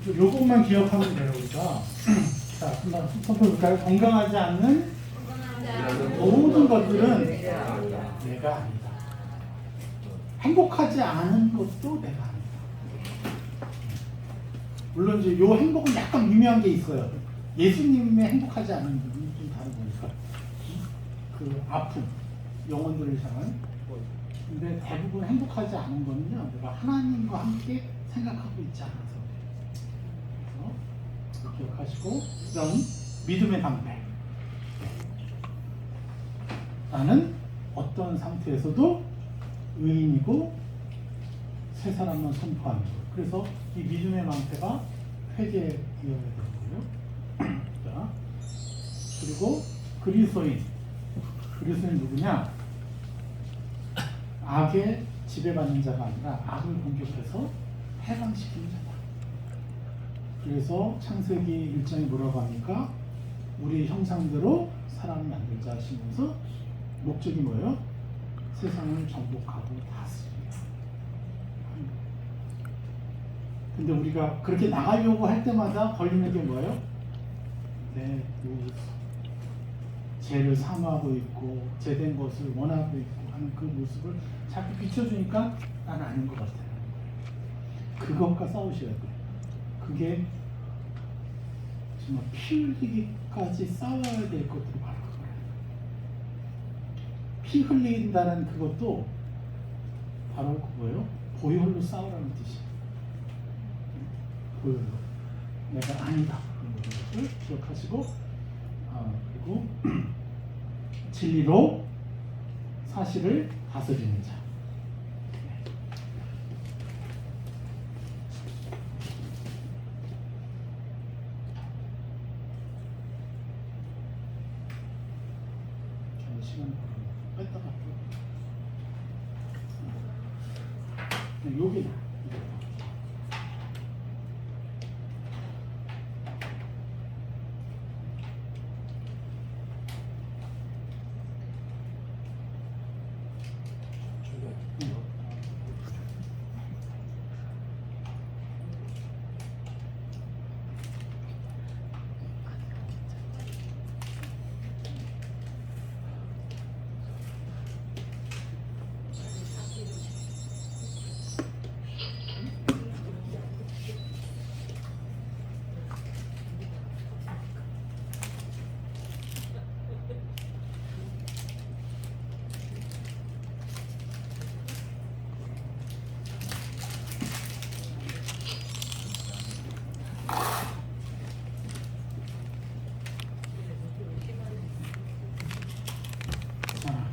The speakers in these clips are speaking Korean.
요것만 기억하면 돼요, 우리가. 자, 한번 살펴볼까요? 건강하지 않는 모든 것들은 내가 아니다. 행복하지 않은 것도 내가 아니다. 물론 이제 요 행복은 약간 미묘한 게 있어요. 예수님의 행복하지 않은 부분이 좀 다르니까. 그 아픔, 영혼들을 향한. 근데 대부분 행복하지 않은 거는요, 내가 하나님과 함께 생각하고 있지 않아서. 그래서 기억하시고, 그런 믿음의 방패. 나는 어떤 상태에서도 의인이고 새 사람만 선포하는 거예요. 그래서 이 믿음의 방패가 회개에 이어야 되는 거예요. 자, 그리고 그리스도인 누구냐? 악에 지배받는 자가 아니라 악을 공격해서 해방시키는 자다. 그래서 창세기 1장이 뭐라고 합니까? 우리 형상대로 사람을 만들자 하시면서 목적이 뭐예요? 세상을 정복하고 다스리자. 근데 우리가 그렇게 나가려고 할 때마다 걸리는 게 뭐예요? 그 죄를 사모하고 있고 죄된 것을 원하고 있고 하는 그 모습을 자꾸 비춰주니까 나는 아닌 것 같아요. 그것과 싸우셔야 돼요. 그게 정말 피 흘리기까지 싸워야 될 것들이 바로 그거예요. 피 흘린다는 그것도 바로 그거예요. 보혈로 싸우라는 뜻이에요. 보혈로. 내가 아니다. 이런 것을 기억하시고, 그리고 진리로 사실을 다스리는 자. 시간 뺐다가 여기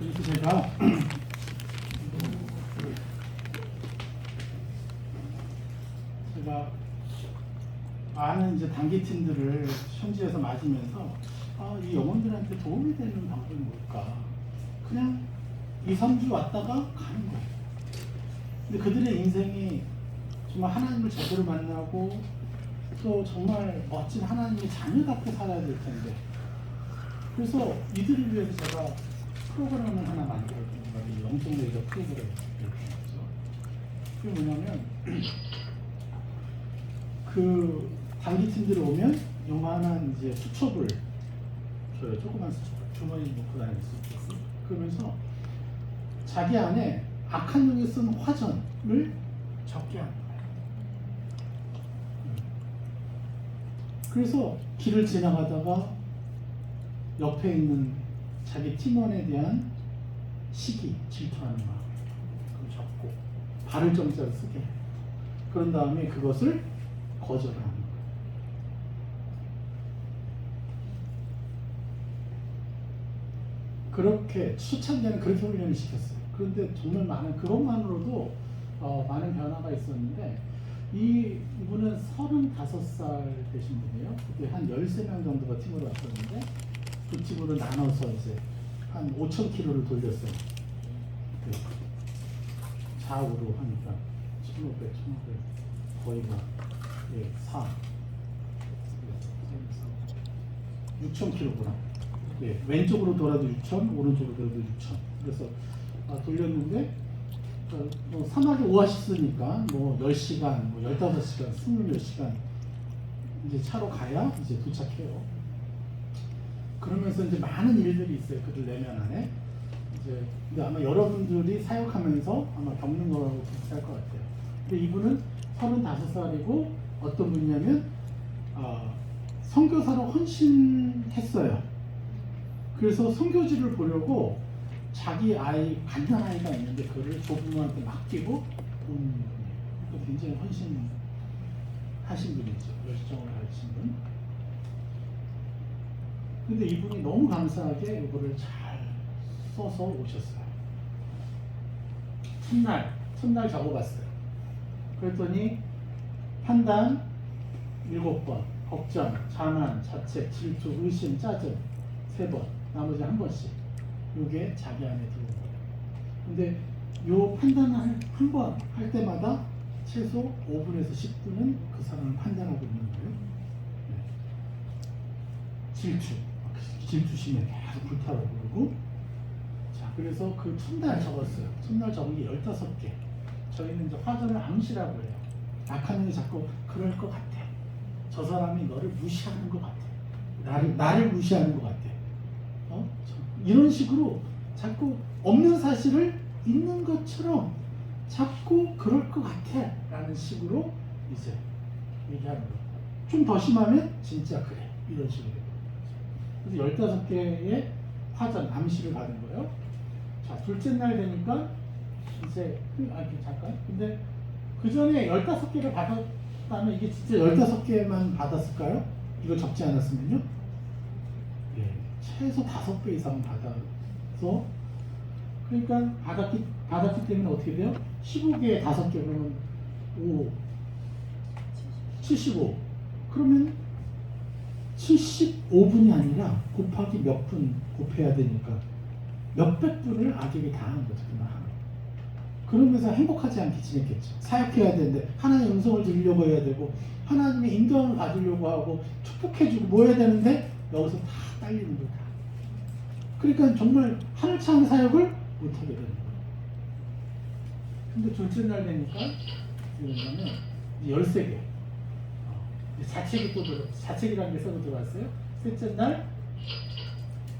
그래서 제가 많은 이제 단기 팀들을 현지에서 맞으면서 이 영혼들한테 도움이 되는 방법이 뭘까? 그냥 2, 3주 왔다가 가는 거예요. 근데 그들의 인생이 정말 하나님을 제대로 만나고 또 정말 멋진 하나님의 자녀답게 살아야 될 텐데, 그래서 이들을 위해서 제가 프로그램을 하나 만들었던 거예요. 영적 레이더 프로그램 이렇게 했죠. 그게 뭐냐면 그 단기 팀들이 오면 요만한 이제 수첩을 줘요. 조그만 수첩, 주머니 놓고 다닐 수 있어요. 그러면서 자기 안에 악한 영이 쓴 화전을 적게 하는 거예요. 그래서 길을 지나가다가 옆에 있는 자기 팀원에 대한 시기, 질투하는 마음 그걸 적고 발을 정자로 쓰게 해요. 그런 다음에 그것을 거절하는 거예요. 그렇게 수천 개는 그렇게 훈련을 시켰어요. 그런데 정말 많은 그것만으로도 많은 변화가 있었는데 이분은 35살 되신 분이에요. 그때 한 13명 정도가 팀으로 왔었는데 그 팀으로 나눠서 이제 한 5,000km를 돌렸어요. 좌우로 하니까 1,500 거의가 4 6,000km구나. 왼쪽으로 돌아도 6,000, 오른쪽으로 돌아도 6,000. 그래서 돌렸는데 사막의 오아시스니까 뭐 10시간, 뭐 15시간, 20몇 시간 이제 차로 가야 이제 도착해요. 그러면서 이제 많은 일들이 있어요. 그들 내면 안에. 이제 근데 아마 여러분들이 사역하면서 아마 겪는 거라고 비슷할 것 같아요. 근데 이분은 35살이고 어떤 분이냐면 선교사로 헌신했어요. 그래서 선교지를 보려고 자기 아이, 갓난 아이가 있는데 그를 조부모한테 맡기고 온 분이에요. 그러니까 굉장히 헌신하신 분이죠. 열정을 가지신 분. 근데 이분이 너무 감사하게 이거를 잘 써서 오셨어요. 첫날 적어봤어요. 그랬더니 판단 7번, 걱정, 자만, 자책, 질투, 의심, 짜증 3번, 나머지 1번씩 이게 자기 안에 들어온 거예요. 근데 요 판단을 한 번 할 때마다 최소 5분에서 10분은 그 사람을 판단하고 있는 거예요. 네. 질투심에 계속 불타오르고. 자, 그래서 그 첫날 적었어요. 첫날 적은 게 15개. 저희는 이제 화전을 암시라고 해요. 악한 영이 자꾸 그럴 것 같아. 저 사람이 너를 무시하는 것 같아. 나를 무시하는 것 같아. 이런 식으로 자꾸 없는 사실을 있는 것처럼 자꾸 그럴 것 같아. 라는 식으로 이제 얘기하는 거예요. 좀 더 심하면 진짜 그래. 이런 식으로. 그래서 15개의 화전, 암시를 받은 거예요. 자, 둘째 날 되니까 이제 잠깐. 근데 그 전에 15개를 받았다면 이게 진짜 15개만 받았을까요? 이거 적지 않았으면요? 예, 최소 5배 이상 받아서, 그러니까 받았기 때문에 어떻게 돼요? 15개에 5개 그러면 75. 그러면 75분이 아니라 곱하기 몇 분 곱해야 되니까 몇백 분을 악에게 당한 거죠. 그러면서 행복하지 않게 지냈겠죠. 사역해야 되는데 하나님의 음성을 들으려고 해야 되고 하나님의 인도함을 받으려고 하고 축복해주고 뭐 해야 되는데 여기서 다 딸리는 거다. 그러니까 정말 하늘찬 사역을 못하게 되는 거예요. 근데 둘째 날 되니까 뭐냐면 13개. 자책이 또 자책이라는 게 써서 들어왔어요. 셋째 날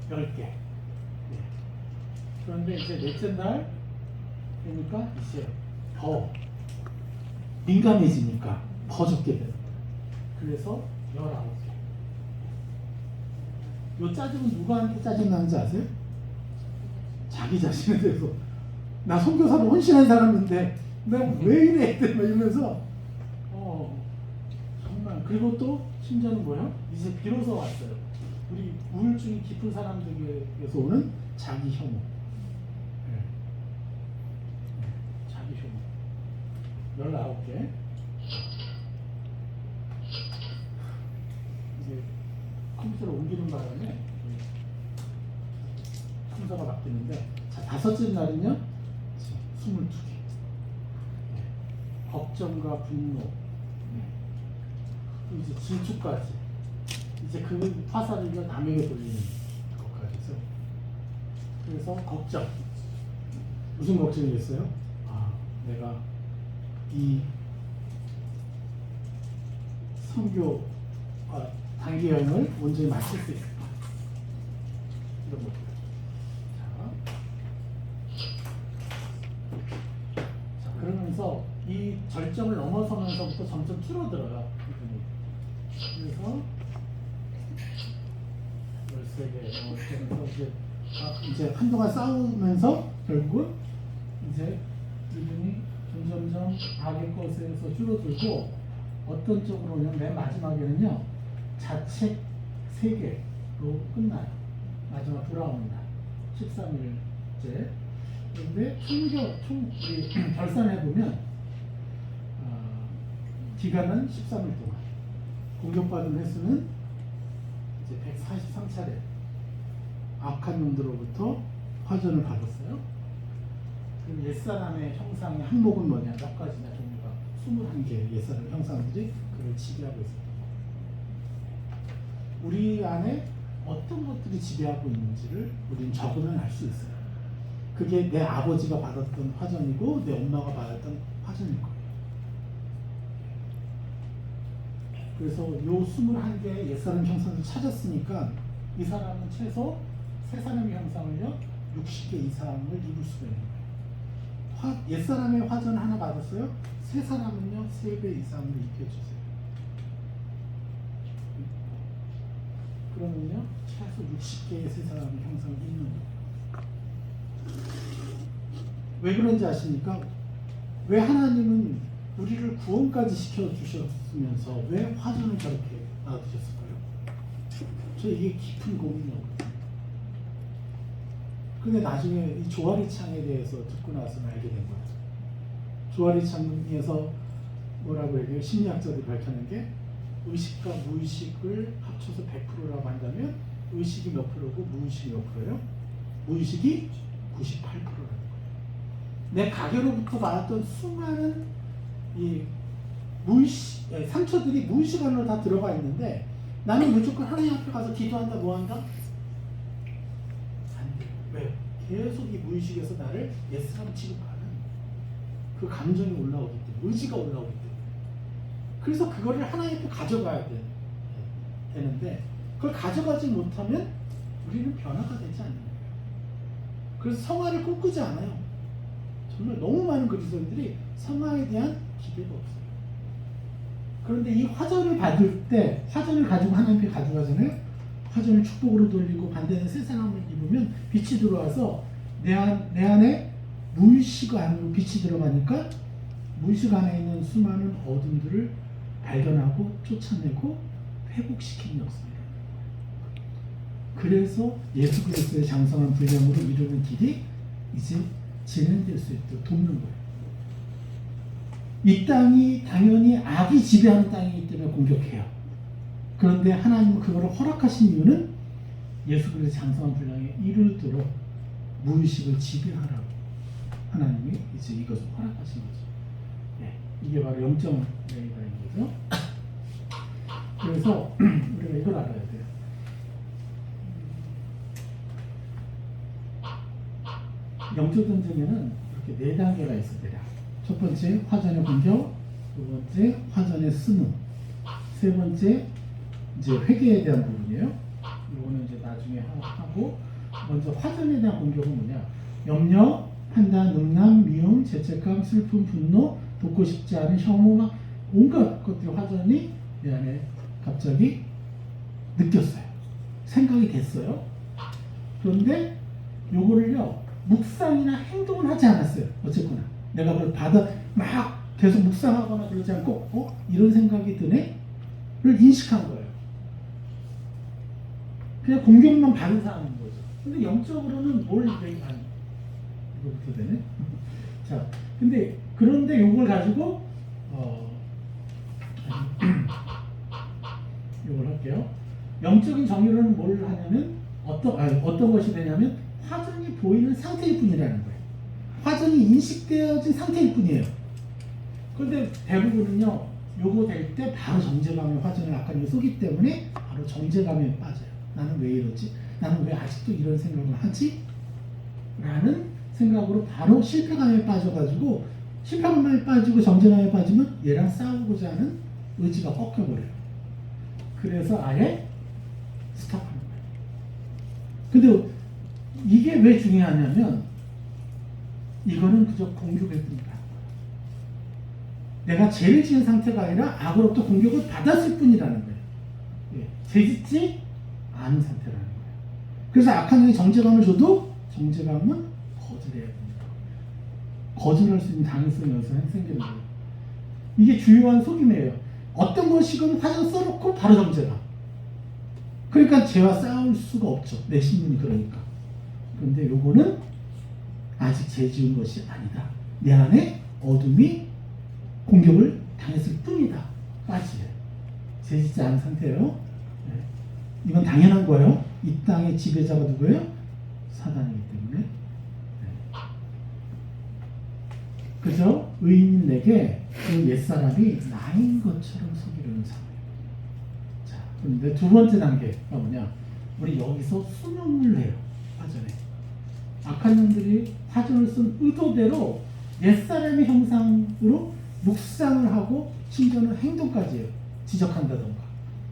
10개. 네. 그런데 이제 넷째 날 그러니까 이제 더 민감해지니까 더 적게 되는 거예요. 그래서 19개. 요 짜증은 누구한테 짜증나는지 아세요? 자기 자신에 대해서. 나 선교사로 헌신한 사람인데 내가 왜 이래? 이러면서 정말. 그리고 또 심지어는 뭐야? 이제 비로소 왔어요. 우리 우울증이 깊은 사람들에게서 오는 자기 혐오. 자기 혐오. 19개. 이제 컴퓨터로 옮기는 바람에 순서가 바뀌는데, 자, 5째 날은요 22개. 걱정과 분노, 이제 질투까지, 이제 그 화살을 남에게 돌리는 것까지죠. 그래서 걱정. 무슨 걱정이겠어요? 내가 이 선교 단기 여행을 온전히 마칠 수 있을까? 이런 것들. 자, 그러면서 이 절정을 넘어서면서부터 점점 줄어들어요. 그래서 13개 넘어서면서 이제 한동안 싸우면서 결국은 이제 이분이 점점점 악의 것에서 줄어들고 어떤 쪽으로 오냐면 맨 마지막에는요 자책 3개로 끝나요. 마지막 돌아오는 날 13일째. 그런데 우리 결산해보면 기간은 13일 동안, 공격받은 횟수는 이제 143차례 악한 놈들로부터 화전을 받았어요. 그 옛사람의 형상의 항목은 뭐냐? 몇 가지나 종류가 21개의 옛사람 형상들이 그를 지배하고 있었던 거예요. 우리 안에 어떤 것들이 지배하고 있는지를 우리는 적으면 알 수 있어요. 그게 내 아버지가 받았던 화전이고 내 엄마가 받았던 화전일 거예요. 그래서 요 21개의 옛사람 형상을 찾았으니까 이 사람은 최소 새 사람의 형상을요 60개 이상을 입을 수가 있는 거예요. 옛사람의 화전 하나 받았어요. 새 사람은요 3배 이상을 입혀주세요. 그러면요 최소 60개의 새 사람의 형상을 입는 거예요. 왜 그런지 아십니까? 왜 하나님은 우리를 구원까지 시켜주셨으면서 왜 화전을 저렇게 놔두셨을까요? 저 이게 깊은 고민이었거든요. 근데 나중에 이 조아리창에 대해서 듣고 나서는 알게 된 거예요. 조아리창에서 뭐라고 얘기해요? 심리학자들이 밝혀낸 게 의식과 무의식을 합쳐서 100%라고 한다면 의식이 몇 프로고 무의식이 몇 프로예요? 무의식이 98%라는 거예요. 내 가게로부터 받았던 수많은 이 상처들이 무의식 안으로 다 들어가 있는데 나는 무조건 하나님 앞에 가서 기도한다 뭐한다? 안 돼요. 왜요? 계속 이 무의식에서 나를 옛사람 취급하는 그 감정이 올라오기 때문에 의지가 올라오기 때문에 그래서 그거를 하나님 앞에 가져가야 되는데 그걸 가져가지 못하면 우리는 변화가 되지 않는 거예요. 그래서 성화를 꿈꾸지 않아요. 정말 너무 많은 그리스도인들이 성화에 대한 기대가 없어요. 그런데 이 화전을 받을 때 화전을 가지고 하나님 앞에 가져가잖아요. 화전을 축복으로 돌리고 반대는 새 사람을 입으면 빛이 들어와서 내 안에 무의식 안으로 빛이 들어가니까 무의식 안에 있는 수많은 어둠들을 발견하고 쫓아내고 회복시키는 역사예요. 그래서 예수 그리스도의 장성한 분량으로 이루는 길이 이제 진행될 수 있도록 돕는 거예요. 이 땅이 당연히 악이 지배하는 땅이기 때문에 공격해요. 그런데 하나님은 그거를 허락하신 이유는 예수 그리스도의 장성한 분량에 이르도록 무의식을 지배하라고 하나님이 이제 이것을 허락하신 거죠. 네, 이게 바로 영적 레이더인 거죠. 그래서 우리가 이걸 알아야 돼요. 영적 전쟁에는 이렇게 4단계가 있어요. 첫 번째 화전의 공격, 두 번째 화전의 스무, 세 번째 이제 회개에 대한 부분이에요. 이거는 이제 나중에 하고 먼저 화전에 대한 공격은 뭐냐? 염려, 판단, 능남, 미움, 죄책감, 슬픔, 분노, 돕고 싶지 않은 혐오, 막 온갖 것들이 화전이 내 안에 갑자기 느꼈어요. 생각이 됐어요. 그런데 요거를요 묵상이나 행동은 하지 않았어요. 어쨌거나 내가 그걸 막 계속 묵상하거나 그러지 않고 이런 생각이 드네를 인식한 거예요. 그냥 공격만 받은 사람인 거죠. 근데 영적으로는 뭘 얘기하는 이거부터 되네. 자, 그런데 요걸 가지고 요걸 할게요. 영적인 정의로는 뭘 하냐면 어떤 것이 되냐면 화전이 보이는 상태일 뿐이라는 거예요. 화전이 인식되어진 상태일 뿐이에요. 그런데 대부분은요, 요거 될 때 바로 정제감의 화전을 아까 쏘기 때문에 바로 정제감에 빠져요. 나는 왜 이러지? 나는 왜 아직도 이런 생각을 하지? 라는 생각으로 바로 실패감에 빠져가지고 실패감에 빠지고 정제감에 빠지면 얘랑 싸우고자 하는 의지가 꺾여버려요. 그래서 아예 스탑하는 거예요. 근데 이게 왜 중요하냐면 이거는 그저 공격일 뿐이다. 내가 죄를 지은 상태가 아니라 악으로부터 공격을 받았을 뿐이라는 거예요. 예, 죄짓지 않은 상태라는 거예요. 그래서 악한 영이 정죄감을 줘도 정죄감은 거절해야 됩니다. 거절할 수 있는 당위성이 여기서 생기는 거예요. 이게 주요한 속임이에요. 어떤 것이건 화장 써놓고 바로 정죄감. 그러니까 죄와 싸울 수가 없죠. 내 신분이 그러니까. 그런데 요거는 아직 죄 지은 것이 아니다. 내 안에 어둠이 공격을 당했을 뿐이다. 까지예요. 죄 짓지 않은 상태예요. 네. 이건 당연한 거예요. 이 땅의 지배자가 누구예요? 사단이기 때문에. 네. 그죠? 의인인 내게 그 옛사람이 나인 것처럼 속이려는 상황이에요. 자, 그런데 두 번째 단계가 뭐냐? 우리 여기서 수능을 해요. 화전에. 악한 놈들이 화전을 쓴 의도대로 옛사람의 형상으로 묵상을 하고 심지어는 행동까지 해요. 지적한다던가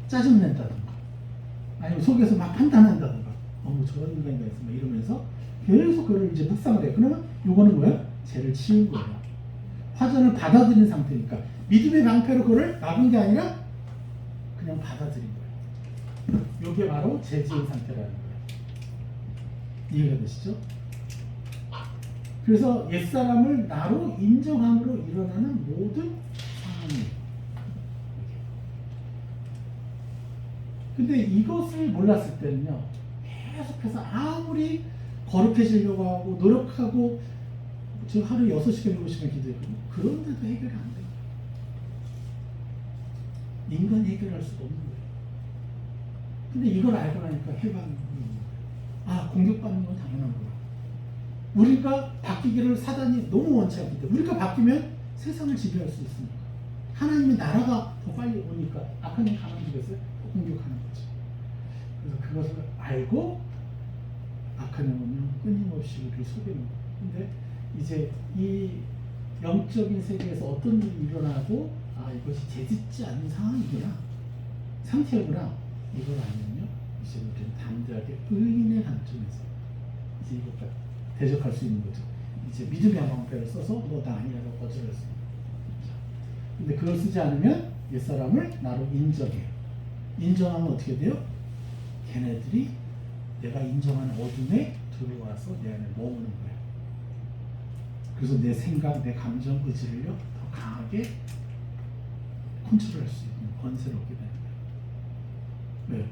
짜증낸다던가 아니면 속에서 막 판단한다던가 저런 인간이 있어 막 이러면서 계속 그걸 이제 묵상을 해요. 그러면 요거는 뭐야? 죄를 치운 거예요. 화전을 받아들인 상태니까 믿음의 방패로 그걸 막은 게 아니라 그냥 받아들인 거예요. 요게 바로 죄 지은 상태라는 거예요. 이해가 되시죠? 그래서 옛사람을 나로 인정함으로 일어나는 모든 상황이에요. 근데 이것을 몰랐을 때는요, 계속해서 아무리 거룩해지려고 하고 노력하고 저 하루 6시간, 7시간 기도했거든요. 그런데도 해결이 안 돼요. 인간이 해결할 수가 없는 거예요. 근데 이걸 알고 나니까 해방이 있는 거예요. 공격받는 건 당연한 거야. 우리가 바뀌기를 사단이 너무 원치 않기 때문에 우리가 바뀌면 세상을 지배할 수 있으니까 하나님의 나라가 더 빨리 오니까 악한 영 가만두겠어요? 더 공격하는 거죠. 그래서 그것을 알고 악한 영은요 끊임없이 우리를 속이는 거예요. 근데 이제 이 영적인 세계에서 어떤 일이 일어나고 이것이 죄짓지 않는 상황이구나, 상태구나, 이걸 알면요 이제 우리는 담대하게 의인의 관점에서 이제 이것과 대적할 수 있는 거죠. 이제 믿음의 방패를 써서 너 나 아니라고 거절할 수 있는 거죠. 근데 그걸 쓰지 않으면 옛사람을 나로 인정해요. 인정하면 어떻게 돼요? 걔네들이 내가 인정하는 어둠에 들어와서 내 안에 머무는 거예요. 그래서 내 생각, 내 감정, 의지를요 더 강하게 컨트롤할 수 있는 권세를 얻게 되는 거예요. 네.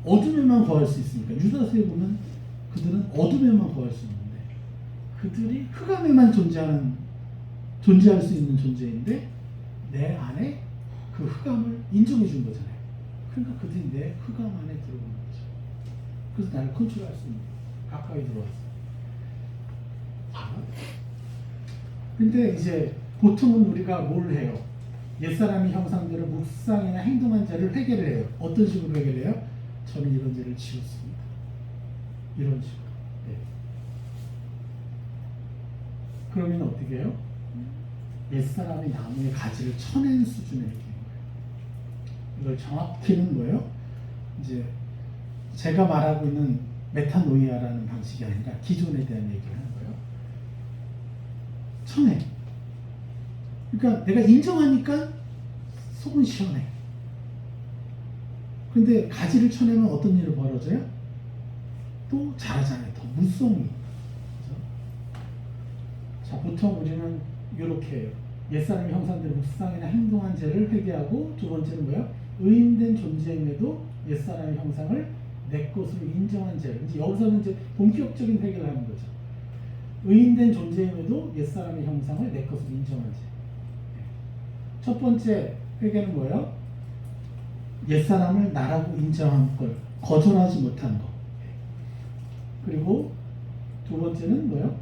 어둠에만 거할 수 있으니까 유다서에 보면 그들은 어둠에만 거할 수 있는데 그들이 흑암에만 존재할 수 있는 존재인데 내 안에 그 흑암을 인정해 준 거잖아요. 그러니까 그들이 내 흑암 안에 들어오는 거죠. 그래서 나를 컨트롤할 수 있는 거예요. 가까이 들어왔어요. 근데 이제 보통은 우리가 뭘 해요? 옛사람의 형상대로 묵상이나 행동한 죄를 회개를 해요. 어떤 식으로 회개를 해요? 저는 이런 죄를 지었습니다. 이런 식으로. 네. 그러면 어떻게 해요? 옛사람이 나무의 가지를 쳐낸 수준의 회개인 거예요. 이걸 정확히는 뭐예요? 이제 제가 말하고 있는 메타노이아라는 방식이 아니라 기존에 대한 얘기를 하는 거예요. 쳐내. 그러니까 내가 인정하니까 속은 시원해. 근데 가지를 쳐내면 어떤 일이 벌어져요? 또 잘하잖아요. 더 무성이. 그렇죠? 자, 보통 우리는 이렇게 해요. 옛사람의 형상대로 묵상이나 행동한 죄를 회개하고, 두 번째는 뭐야? 의인된 존재임에도 옛사람의 형상을 내 것으로 인정한 죄를. 이제 여기서는 이제 본격적인 회개를 하는 거죠. 의인된 존재임에도 옛사람의 형상을 내 것으로 인정한 죄. 첫 번째 회개는 뭐예요? 옛사람을 나라고 인정한 걸 거절하지 못한 거. 그리고 두 번째는 뭐예요?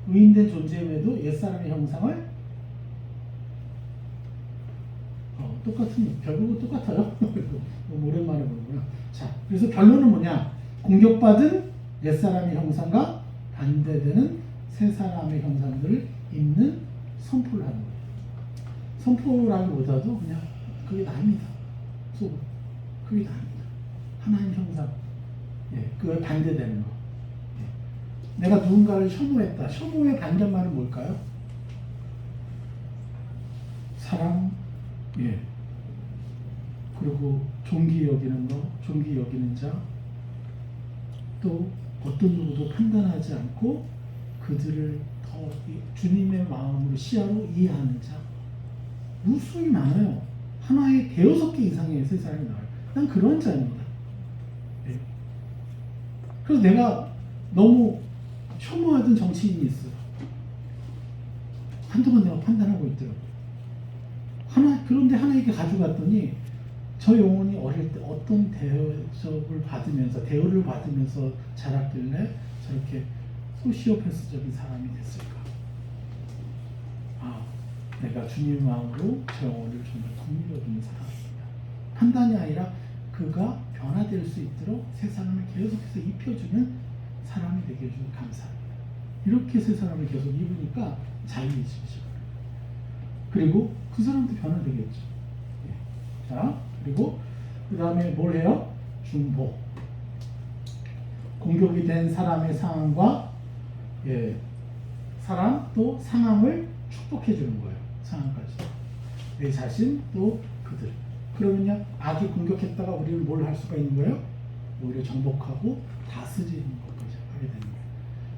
의인된 존재임에도 옛사람의 형상을 결국은 똑같아요. 너무 오랜만에 보는구나. 자, 그래서 결론은 뭐냐? 공격받은 옛사람의 형상과 반대되는 새 사람의 형상들을 입는 선포를 하는 거예요. 선포라기보다도 그냥 그게 나입니다. 속으로. 그게 나입니다. 하나님 형상. 그거에 반대되는 거. 내가 누군가를 혐오했다. 혐오의 반대말은 뭘까요? 사랑. 그리고 존귀 여기는 거, 존귀 여기는 자. 또 어떤 누구도 판단하지 않고 그들을 더 주님의 마음으로 시야로 이해하는 자. 무수히 많아요. 하나의 5-6개 이상의 세 사람이 나와요. 난 그런 자입니다. 그래서 내가 너무 혐오하던 정치인이 있어요. 한동안 내가 판단하고 있더라고요. 그런데 하나에게 가져갔더니 저 영혼이 어릴 때 어떤 대접을 받으면서, 대우를 받으면서 자랐길래 저렇게 소시오패스적인 사람이 됐을까? 내가 주님의 마음으로 저 영혼을 정말 긍휼히 여기는 사람입니다. 판단이 아니라 그가 변화될 수 있도록 새 사람을 계속해서 입혀주는 사람이 되게 해주는 감사합니다. 이렇게 새 사람을 계속 입으니까 자유해지죠. 그리고 그 사람도 변화되겠죠. 자, 그리고 그 다음에 뭘 해요? 중보. 공격이 된 사람의 상황과 사람 또 상황을 축복해 주는 거예요. 상황까지. 내 자신 또 그들. 그러면요, 악이 공격했다가 우리는 뭘 할 수가 있는 거예요? 오히려 정복하고 다스리는 것까지 하게 되는 거예요.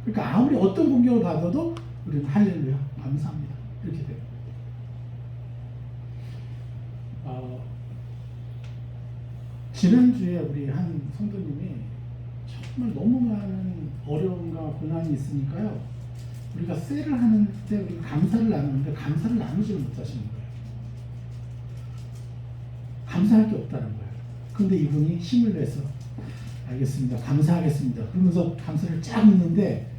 그러니까 아무리 어떤 공격을 받아도 우리는 할렐루야, 감사합니다, 이렇게 돼요. 지난주에 우리 한 성도님이 정말 너무 많은 어려움과 고난이 있으니까요, 우리가 셀을 하는 때 우리가 감사를 나누는데 감사를 나누지를 못하시는 거예요. 감사할 게 없다는 거예요. 근데 이분이 힘을 내서 알겠습니다, 감사하겠습니다, 그러면서 감사를 쫙 읽는데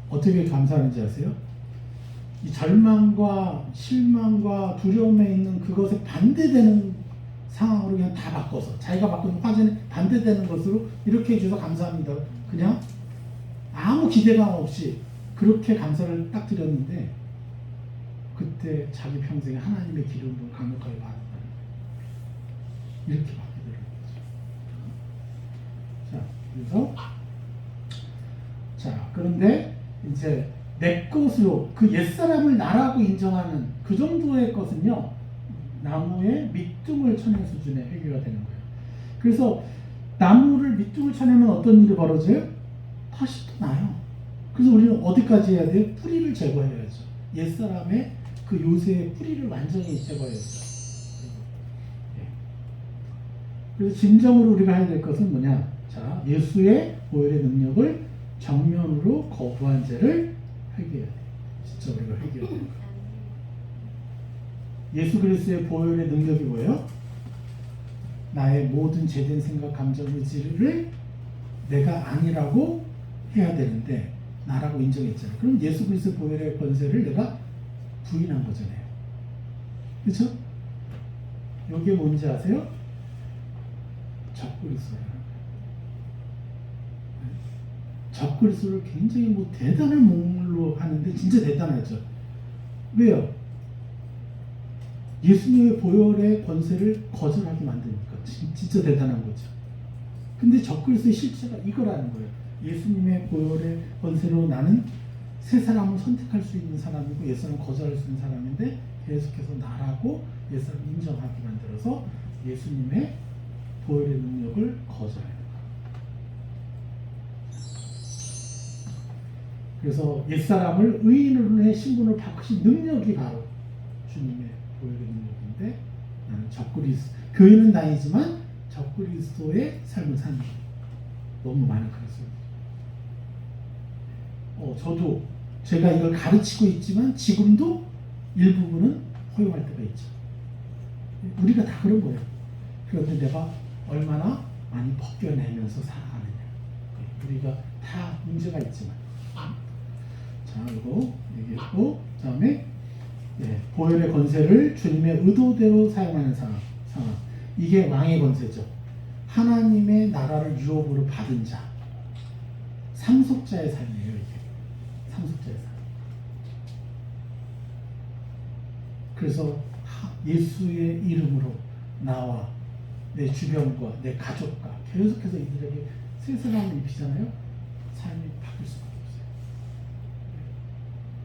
어떻게 감사하는지 아세요? 이 절망과 실망과 두려움에 있는 그것에 반대되는 상황으로 그냥 다 바꿔서 자기가 바꾸는 화제는 반대되는 것으로 이렇게 해줘서 감사합니다. 그냥 아무 기대감 없이 그렇게 감사를 딱 드렸는데 그때 자기 평생에 하나님의 기름을 강력하게 받았다는 거예요. 이렇게 받게 되는 거죠. 자, 그래서 그런데 이제 내 것으로 그 옛사람을 나라고 인정하는 그 정도의 것은요, 나무에 밑둥을 쳐낸 수준의 회개가 되는 거예요. 그래서 나무를 밑둥을 쳐내면 어떤 일이 벌어져요? 다시 또 나요. 그래서 우리는 어디까지 해야 돼요? 뿌리를 제거해야죠. 옛사람의 그 요새의 뿌리를 완전히 제거해야죠. 그래서 진정으로 우리가 해야 될 것은 뭐냐? 자, 예수의 보혈의 능력을 정면으로 거부한 죄를 회개해야 돼요. 진짜 우리가 회개해야 돼요. 예수 그리스도의 보혈의 능력이 뭐예요? 나의 모든 죄된 생각, 감정, 의지를 내가 아니라고 해야 되는데 나라고 인정했잖아요. 그럼 예수 그리스도 보혈의 권세를 내가 부인한 거잖아요. 그렇죠? 이게 뭔지 아세요? 적그리스도예요. 적그리스도를 굉장히 대단한 몸으로 하는데 진짜 대단하죠. 왜요? 예수님의 보혈의 권세를 거절하게 만드니까 진짜 대단한 거죠. 근데 적그리스도의 실체가 이거라는 거예요. 예수님의 보혈의 권세로 나는 새 사람을 선택할 수 있는 사람이고 옛사람을 거절할 수 있는 사람인데 계속해서 나라고 옛사람을 인정하게 만들어서 예수님의 보혈의 능력을 거절해요. 그래서 옛사람을 의인으로의 신분을 바꾸신 능력이 바로 주님의 보혈의 능력인데 나는 적그리스도, 교회는 다니지만 적그리스도의 삶을 사는 거예요. 너무 많은 그리스도인들. 저도 제가 이걸 가르치고 있지만 지금도 일부분은 허용할 때가 있죠. 우리가 다 그런 거예요. 그런데 내가 얼마나 많이 벗겨내면서 살아가느냐. 우리가 다 문제가 있지만. 자, 이거 얘기했고, 그 다음에 보혈의 권세를 주님의 의도대로 사용하는 상황. 이게 왕의 권세죠. 하나님의 나라를 유업으로 받은 자. 상속자의 삶이에요, 이게. 상속자의 삶. 그래서 예수의 이름으로 나와 내 주변과 내 가족과 계속해서 이들에게 새 사람을 입히잖아요. 삶이 바뀔 수밖에 없어요.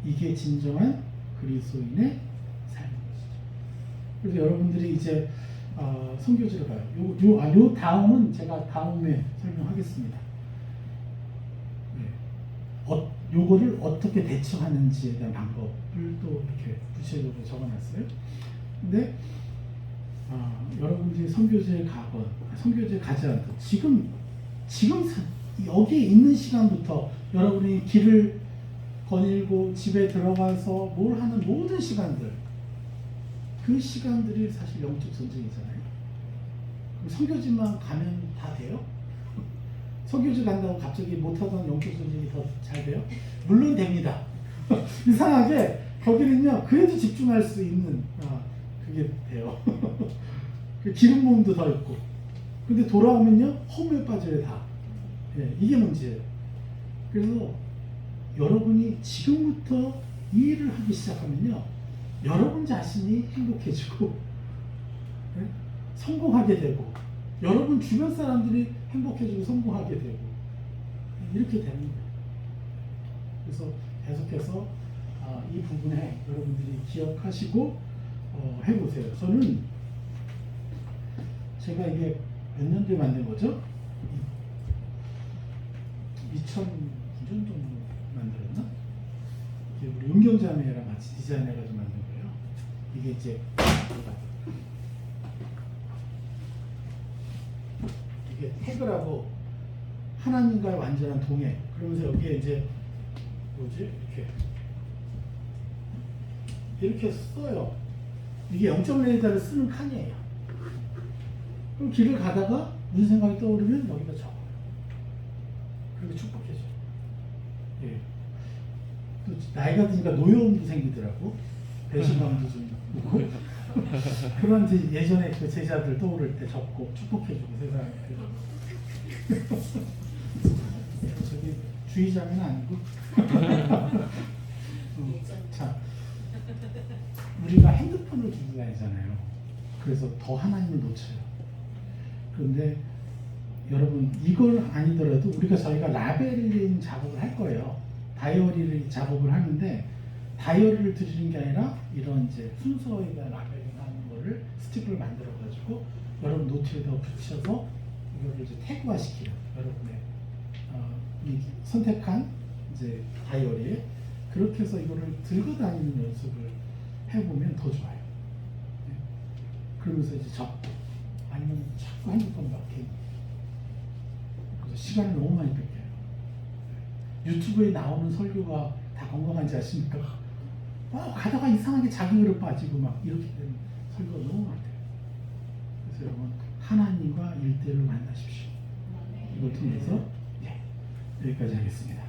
이게 진정한 그리스도인의 삶인 것이죠. 그래서 여러분들이 이제 선교지를 가요. 요 다음은 제가 다음에 설명하겠습니다. 요거를 어떻게 대처하는지에 대한 방법을 또 이렇게 구체적으로 적어놨어요. 근데 여러분들이 선교지에 가건 선교지에 가지 않던 지금 여기에 있는 시간부터 여러분이 길을 거닐고 집에 들어가서 뭘 하는 모든 시간들, 그 시간들이 사실 영적 전쟁이잖아요. 선교지만 가면 다 돼요? 선교지 간다고 갑자기 못하던 영적 전쟁이 더 잘 돼요? 물론 됩니다. 이상하게 거기는요, 그래도 집중할 수 있는 그게 돼요. 기름 부음도 더 있고. 근데 돌아오면요, 허무에 빠져요, 다. 이게 문제예요. 그래서 여러분이 지금부터 이 일을 하기 시작하면요, 여러분 자신이 행복해지고 성공하게 되고 여러분 주변 사람들이 행복해지고 성공하게 되고 이렇게 되는 거예요. 그래서 계속해서 이 부분에 여러분들이 기억하시고 해보세요. 저는 제가 이게 몇 년도에 만든 거죠? 2009년도 만들었나? 이게 우리 은경자매랑 같이 디자인해가지고 만든 거예요. 이게 이제 이게 태그라고 하나님과의 완전한 동행. 그러면서 여기에 이제 뭐지? 이렇게 써요. 이게 0.레이더를 쓰는 칸이에요. 그럼 길을 가다가 무슨 생각이 떠오르면 여기다 적어요. 그렇게 축복해줘. 예. 또 나이가 드니까 노여움도 생기더라고. 배신감도 좀 있고. 그런 이제 예전에 그 제자들 떠오를 때 적고 축복해주고 세상에. 저기 주의자는 아니고. 자, 우리가 핸드폰을 들고 다니잖아요. 그래서 더 하나님을 놓쳐요. 그런데 여러분 이걸 아니더라도 저희가 라벨링 작업을 할 거예요. 다이어리를 작업을 하는데 다이어리를 드리는 게 아니라 이런 이제 순서에다 라벨링 하는 거를 스티커를 만들어 가지고 여러분 노트에다 붙여서 이거를 이제 태그화 시켜요. 여러분의 이 선택한 이제 다이어리에 그렇게 해서 이거를 들고 다니는 연습을 해보면 더 좋아요. 네. 그러면서 이제 적고 아니면 자꾸 핸드폰 막히고 그래서 시간을 너무 많이 뺏겨요. 유튜브에 나오는 설교가 다 건강한지 아십니까? 가다가 이상하게 자기 그릇 빠지고 막 이렇게 되는 설교가 너무 많아요. 그래서 여러분 하나님과 일대를 만나십시오. 이걸 통해서 여기까지 하겠습니다.